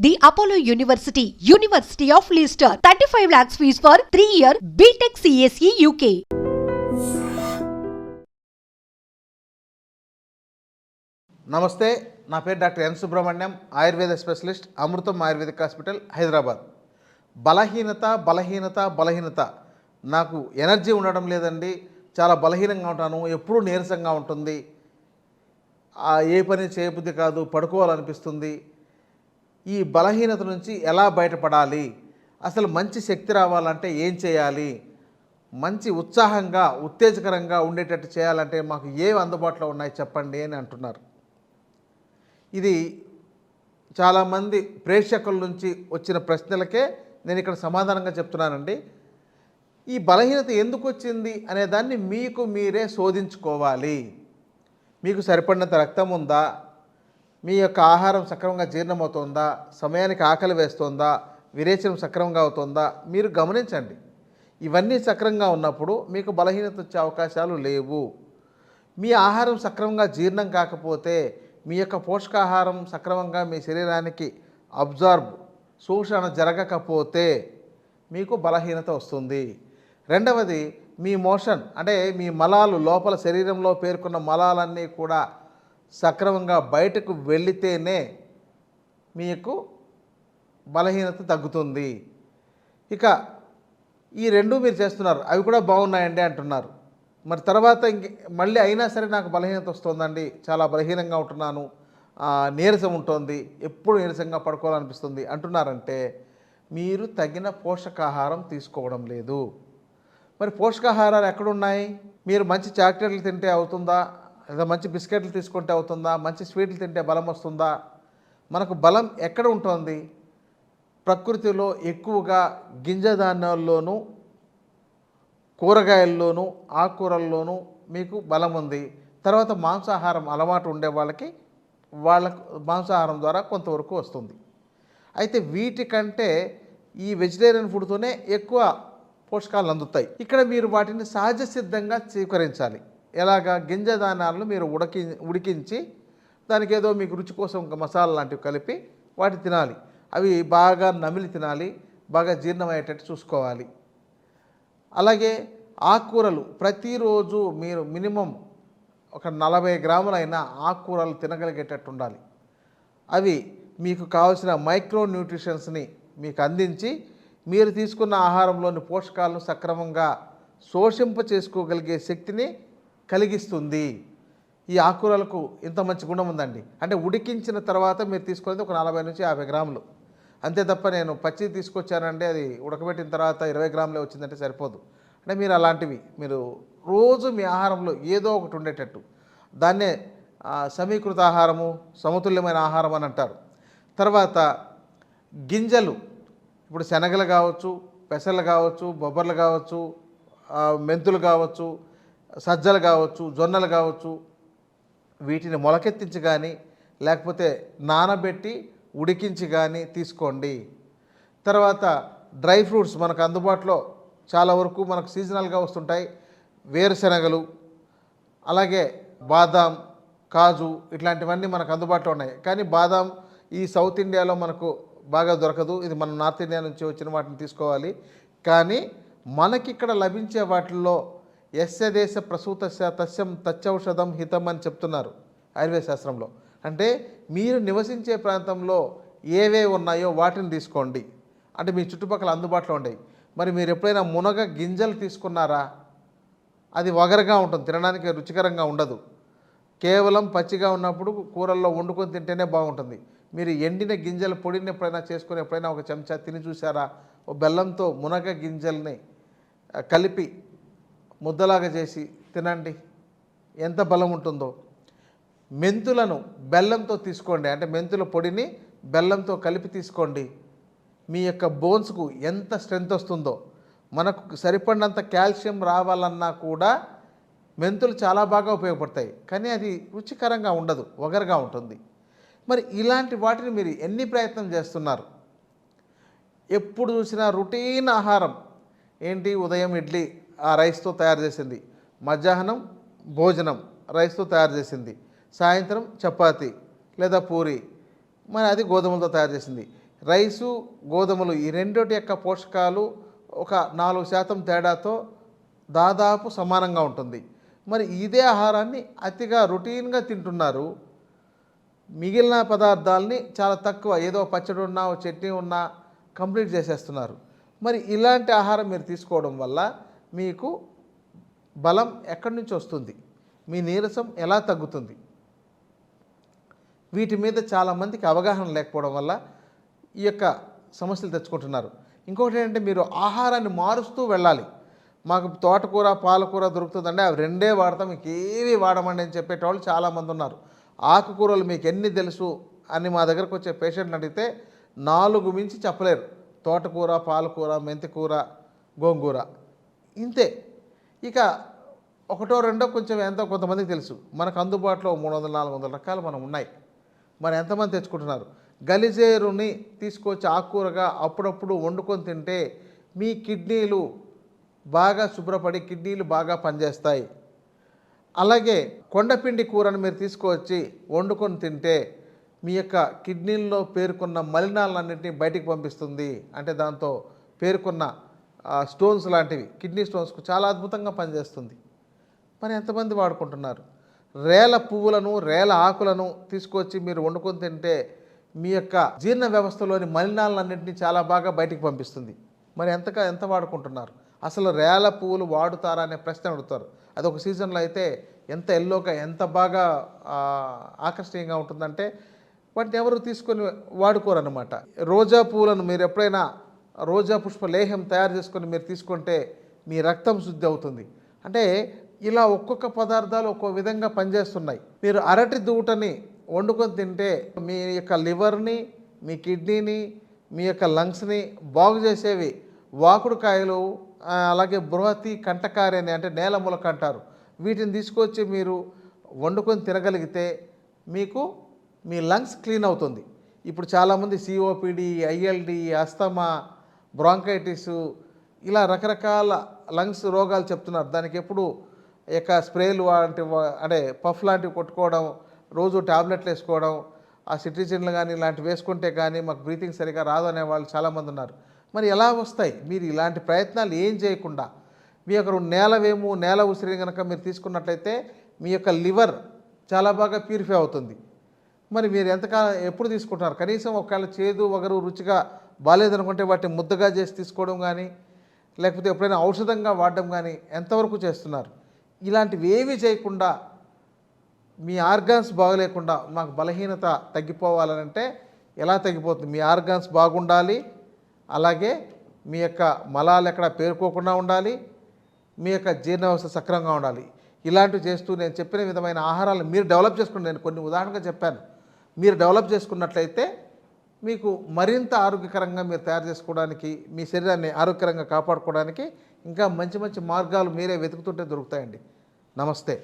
The Apollo University, University of Leicester, 35 lakhs fees for 3-year BTech CSE UK. నమస్తే, నా పేరు doctor N Subrahmanyam, Ayurveda specialist, Amrutham Ayurvedic hospital, Hyderabad. బలహీనత నాకు energy ఉండడం లేదండి, చాలా బలహీనంగా ఉంటాను, ఎప్పుడూ నీరసంగా ఉంటుంది, ఏ పని చేయబుద్ధి కాదు, పడుకోవాలనిపిస్తుంది. ఈ బలహీనత నుంచి ఎలా బయటపడాలి, అసలు మంచి శక్తి రావాలంటే ఏం చేయాలి, మంచి ఉత్సాహంగా ఉత్తేజకరంగా ఉండేటట్టు చేయాలంటే మాకు ఏవి అందుబాటులో ఉన్నాయి చెప్పండి అని అంటున్నారు. ఇది చాలామంది ప్రేక్షకుల నుంచి వచ్చిన ప్రశ్నలకే నేను ఇక్కడ సమాధానంగా చెప్తున్నానండి. ఈ బలహీనత ఎందుకు వచ్చింది అనే దాన్ని మీకు మీరే శోధించుకోవాలి. మీకు సరిపడినంత రక్తం ఉందా, మీ యొక్క ఆహారం సక్రమంగా జీర్ణమవుతుందా, సమయానికి ఆకలి వేస్తుందా, విరేచనం సక్రమంగా అవుతుందా మీరు గమనించండి. ఇవన్నీ సక్రమంగా ఉన్నప్పుడు మీకు బలహీనత వచ్చే అవకాశాలు లేవు. మీ ఆహారం సక్రమంగా జీర్ణం కాకపోతే, మీ యొక్క పోషకాహారం సక్రమంగా మీ శరీరానికి శోషణ జరగకపోతే మీకు బలహీనత వస్తుంది. రెండవది, మీ మోషన్ అంటే మీ మలాలు లోపల శరీరంలో పేర్కొన్న మలాలన్నీ కూడా సక్రమంగా బయటకు వెళితేనే మీకు బలహీనత తగ్గుతుంది. ఇక ఈ రెండు మీరు చేస్తున్నారు, అవి కూడా బాగున్నాయండి అంటున్నారు. మరి తర్వాత మళ్ళీ అయినా సరే నాకు బలహీనత వస్తుందండి, చాలా బలహీనంగా ఉంటున్నాను, నీరసం ఉంటుంది, ఎప్పుడు నీరసంగా పడుకోవాలనిపిస్తుంది అంటున్నారంటే మీరు తగిన పోషకాహారం తీసుకోవడం లేదు. మరి పోషకాహారాలు ఎక్కడున్నాయి? మీరు మంచి చాక్లెట్లు తింటే అవుతుందా, లేదా మంచి బిస్కెట్లు తీసుకుంటే అవుతుందా, మంచి స్వీట్లు తింటే బలం వస్తుందా? మనకు బలం ఎక్కడ ఉంటుంది? ప్రకృతిలో ఎక్కువగా గింజ ధాన్యాల్లోనూ, కూరగాయల్లోనూ, ఆకుకూరల్లోనూ మీకు బలం ఉంది. తర్వాత మాంసాహారం అలవాటు ఉండే వాళ్ళకి మాంసాహారం ద్వారా కొంతవరకు వస్తుంది. అయితే వీటికంటే ఈ వెజిటేరియన్ ఫుడ్తోనే ఎక్కువ పోషకాలు అందుతాయి. ఇక్కడ మీరు వాటిని సహజ సిద్ధంగా స్వీకరించాలి. ఎలాగా? గింజ ధాన్యాలను మీరు ఉడికించి దానికి ఏదో మీకు రుచి కోసం ఒక మసాలా లాంటివి కలిపి వాటి తినాలి. అవి బాగా నమిలి తినాలి, బాగా జీర్ణమయ్యేటట్టు చూసుకోవాలి. అలాగే ఆకుకూరలు ప్రతిరోజు మీరు మినిమం ఒక 40 గ్రాములైన ఆకుకూరలు తినగలిగేటట్టు ఉండాలి. అవి మీకు కావాల్సిన మైక్రో న్యూట్రిషన్స్ని మీకు అందించి మీరు తీసుకున్న ఆహారంలోని పోషకాలను సక్రమంగా శోషింప చేసుకోగలిగే శక్తిని కలిగిస్తుంది. ఈ ఆకుకూరలకు ఇంత మంచి గుణం ఉందండి. అంటే ఉడికించిన తర్వాత మీరు తీసుకునేది ఒక 40 నుంచి 50 గ్రాములు అంతే తప్ప నేను పచ్చి తీసుకొచ్చానంటే అది ఉడకబెట్టిన తర్వాత 20 గ్రాములే వచ్చిందంటే సరిపోదు. అంటే మీరు అలాంటివి మీరు రోజు మీ ఆహారంలో ఏదో ఒకటి ఉండేటట్టు, దాన్నే సమీకృత ఆహారము, సమతుల్యమైన ఆహారం అని అంటారు. తర్వాత గింజలు, ఇప్పుడు శనగలు కావచ్చు, పెసలు కావచ్చు, బొబ్బర్లు కావచ్చు, మెంతులు కావచ్చు, సజ్జలు కావచ్చు, జొన్నలు కావచ్చు, వీటిని మొలకెత్తించి కానీ లేకపోతే నానబెట్టి ఉడికించి కానీ తీసుకోండి. తర్వాత డ్రై ఫ్రూట్స్ మనకు అందుబాటులో చాలా వరకు మనకు సీజనల్గా వస్తుంటాయి. వేరుశనగలు, అలాగే బాదాం, కాజు, ఇట్లాంటివన్నీ మనకు అందుబాటులో ఉన్నాయి. కానీ బాదాం ఈ సౌత్ ఇండియాలో మనకు బాగా దొరకదు, ఇది మన నార్త్ ఇండియా నుంచి వచ్చిన వాటిని తీసుకోవాలి. కానీ మనకిక్కడ లభించే వాటిల్లో యస్య దేశ ప్రసూతస్య తస్యం తచ్చౌషధం హితం అని చెప్తున్నారు ఆయుర్వేద శాస్త్రంలో. అంటే మీరు నివసించే ప్రాంతంలో ఏవే ఉన్నాయో వాటిని తీసుకోండి. అంటే మీ చుట్టుపక్కల అందుబాటులో ఉండేవి. మరి మీరు ఎప్పుడైనా మునగ గింజలు తీసుకున్నారా? అది వగరగా ఉంటుంది, తినడానికి రుచికరంగా ఉండదు. కేవలం పచ్చిగా ఉన్నప్పుడు కూరల్లో వండుకొని తింటేనే బాగుంటుంది. మీరు ఎండిన గింజల పొడిని ఎప్పుడైనా ఒక చెంచా తిని చూసారా? బెల్లంతో మునగ గింజల్ని కలిపి ముద్దలాగా చేసి తినండి, ఎంత బలం ఉంటుందో. మెంతులను బెల్లంతో తీసుకోండి, అంటే మెంతుల పొడిని బెల్లంతో కలిపి తీసుకోండి. మీ యొక్క బోన్స్కు ఎంత స్ట్రెంత్ వస్తుందో. మనకు సరిపడినంత కాల్షియం రావాలన్నా కూడా మెంతులు చాలా బాగా ఉపయోగపడతాయి. కానీ అది రుచికరంగా ఉండదు, వగరుగా ఉంటుంది. మరి ఇలాంటి వాటిని మీరు ఎన్ని ప్రయత్నం చేస్తున్నారు? ఎప్పుడు చూసినా రొటీన్ ఆహారం ఏంటి? ఉదయం ఇడ్లీ, ఆ రైస్తో తయారు చేసింది, మధ్యాహ్నం భోజనం రైస్తో తయారు చేసింది, సాయంత్రం చపాతి లేదా పూరి, మరి అది గోధుమలతో తయారు చేసింది, రైసు గోధుమలు ఈ రెండిటి యొక్క పోషకాలు ఒక 4% తేడాతో దాదాపు సమానంగా ఉంటుంది. మరి ఇదే ఆహారాన్ని అతిగా రొటీన్గా తింటున్నారు. మిగిలిన పదార్థాలని చాలా తక్కువ, ఏదో పచ్చడి ఉన్నా చట్నీ ఉన్నా కంప్లీట్ చేసేస్తున్నారు. మరి ఇలాంటి ఆహారం మీరు తీసుకోవడం వల్ల మీకు బలం ఎక్కడి నుంచి వస్తుంది, మీ నీరసం ఎలా తగ్గుతుంది? వీటి మీద చాలామందికి అవగాహన లేకపోవడం వల్ల ఈ యొక్క సమస్యలు తెచ్చుకుంటున్నారు. ఇంకొకటి ఏంటంటే మీరు ఆహారాన్ని మారుస్తూ వెళ్ళాలి. మాకు తోటకూర పాలకూర దొరుకుతుందండి, అవి రెండే వాడతాం, మీకు ఏవి వాడమండి అని చెప్పేటవాళ్ళు చాలామంది ఉన్నారు. ఆకుకూరలు మీకు ఎన్ని తెలుసు అని మా దగ్గరకు వచ్చే పేషెంట్ని అడిగితే 4 మించి చెప్పలేరు. తోటకూర పాలకూర మెంతికూర గోంగూర ఇంతే. ఇక ఒకటో రెండో కొంచెం ఎంతో కొంతమందికి తెలుసు. మనకు అందుబాటులో 300-400 రకాలు మనం ఉన్నాయి. మరి ఎంతమంది తెచ్చుకుంటున్నారు? గలిజేరుని తీసుకొచ్చి ఆకుకూరగా అప్పుడప్పుడు వండుకొని తింటే మీ కిడ్నీలు బాగా శుభ్రపడి కిడ్నీలు బాగా పనిచేస్తాయి. అలాగే కొండపిండి కూరను మీరు తీసుకువచ్చి వండుకొని తింటే మీ యొక్క కిడ్నీల్లో పేరుకున్న మలినాలన్నింటినీ బయటికి పంపిస్తుంది. అంటే దాంతో పేరుకున్న స్టోన్స్ లాంటివి, కిడ్నీ స్టోన్స్కు చాలా అద్భుతంగా పనిచేస్తుంది. మరి ఎంతమంది వాడుకుంటున్నారు? రేల పువ్వులను రేల ఆకులను తీసుకొచ్చి మీరు వండుకొని తింటే మీ యొక్క జీర్ణ వ్యవస్థలోని మలినాలన్నింటినీ చాలా బాగా బయటికి పంపిస్తుంది. మరి ఎంత వాడుకుంటున్నారు? అసలు రేల పువ్వులు వాడుతారా అనే ప్రశ్న అడుగుతారు. అదొక సీజన్లో అయితే ఎంత ఎల్లోగా ఎంత బాగా ఆకర్షణీయంగా ఉంటుందంటే వాటిని ఎవరు తీసుకొని వాడుకోరన్నమాట. రోజా పువ్వులను మీరు ఎప్పుడైనా రోజా పుష్ప లేహం తయారు చేసుకొని మీరు తీసుకుంటే మీ రక్తం శుద్ధి అవుతుంది. అంటే ఇలా ఒక్కొక్క పదార్థాలు ఒక్కో విధంగా పనిచేస్తున్నాయి. మీరు అరటి దూటని వండుకొని తింటే మీ యొక్క లివర్ని, మీ కిడ్నీని, మీ యొక్క లంగ్స్ని బాగు చేసేవి వాకుడుకాయలు, అలాగే బృహతి కంటకారి అని అంటే నేల మొలక అంటారు. వీటిని తీసుకొచ్చి మీరు వండుకొని తినగలిగితే మీకు మీ లంగ్స్ క్లీన్ అవుతుంది. ఇప్పుడు చాలామంది సిఓపిడి, ఐఎల్డి, అస్తమా, బ్రాంకైటిస్ ఇలా రకరకాల లంగ్స్ రోగాలు చెప్తున్నారు. దానికి ఎప్పుడు యొక్క స్ప్రేలు అంటే పఫ్ లాంటివి కొట్టుకోవడం, రోజు ట్యాబ్లెట్లు వేసుకోవడం, ఆ సిట్రిజిన్లు కానీ ఇలాంటివి వేసుకుంటే కానీ మాకు బ్రీతింగ్ సరిగా రాదు అనే వాళ్ళు చాలామంది ఉన్నారు. మరి ఎలా వస్తాయి? మీరు ఇలాంటి ప్రయత్నాలు ఏం చేయకుండా మీ యొక్క నేలవేము నేల ఉసిరి కనుక మీరు తీసుకున్నట్లయితే మీ యొక్క లివర్ చాలా బాగా ప్యూరిఫై అవుతుంది. మరి మీరు ఎప్పుడు తీసుకుంటున్నారు? కనీసం ఒకవేళ చేదు వగరు రుచిగా బాగాలేదనుకుంటే వాటిని ముద్దగా చేసి తీసుకోవడం కానీ, లేకపోతే ఎప్పుడైనా ఔషధంగా వాడడం కానీ ఎంతవరకు చేస్తున్నారు? ఇలాంటివి ఏమీ చేయకుండా మీ ఆర్గాన్స్ బాగలేకుండా మాకు బలహీనత తగ్గిపోవాలనంటే ఎలా తగ్గిపోతుంది? మీ ఆర్గాన్స్ బాగుండాలి, అలాగే మీ యొక్క మలాలు ఎక్కడ పేరుకోకుండా ఉండాలి, మీ యొక్క జీర్ణ వ్యవస్థ సక్రమంగా ఉండాలి. ఇలాంటివి చేస్తూ నేను చెప్పిన విధమైన ఆహారాలు మీరు డెవలప్ చేసుకుని, నేను కొన్ని ఉదాహరణగా చెప్పాను, మీరు డెవలప్ చేసుకున్నట్లయితే మీకు మరింత ఆరోగ్యకరంగా మీరు తయారు చేసుకోవడానికి, మీ శరీరాన్ని ఆరోగ్యకరంగా కాపాడుకోవడానికి ఇంకా మంచి మంచి మార్గాలు మీరే వెతుకుతుంటే దొరుకుతాయండి. నమస్తే.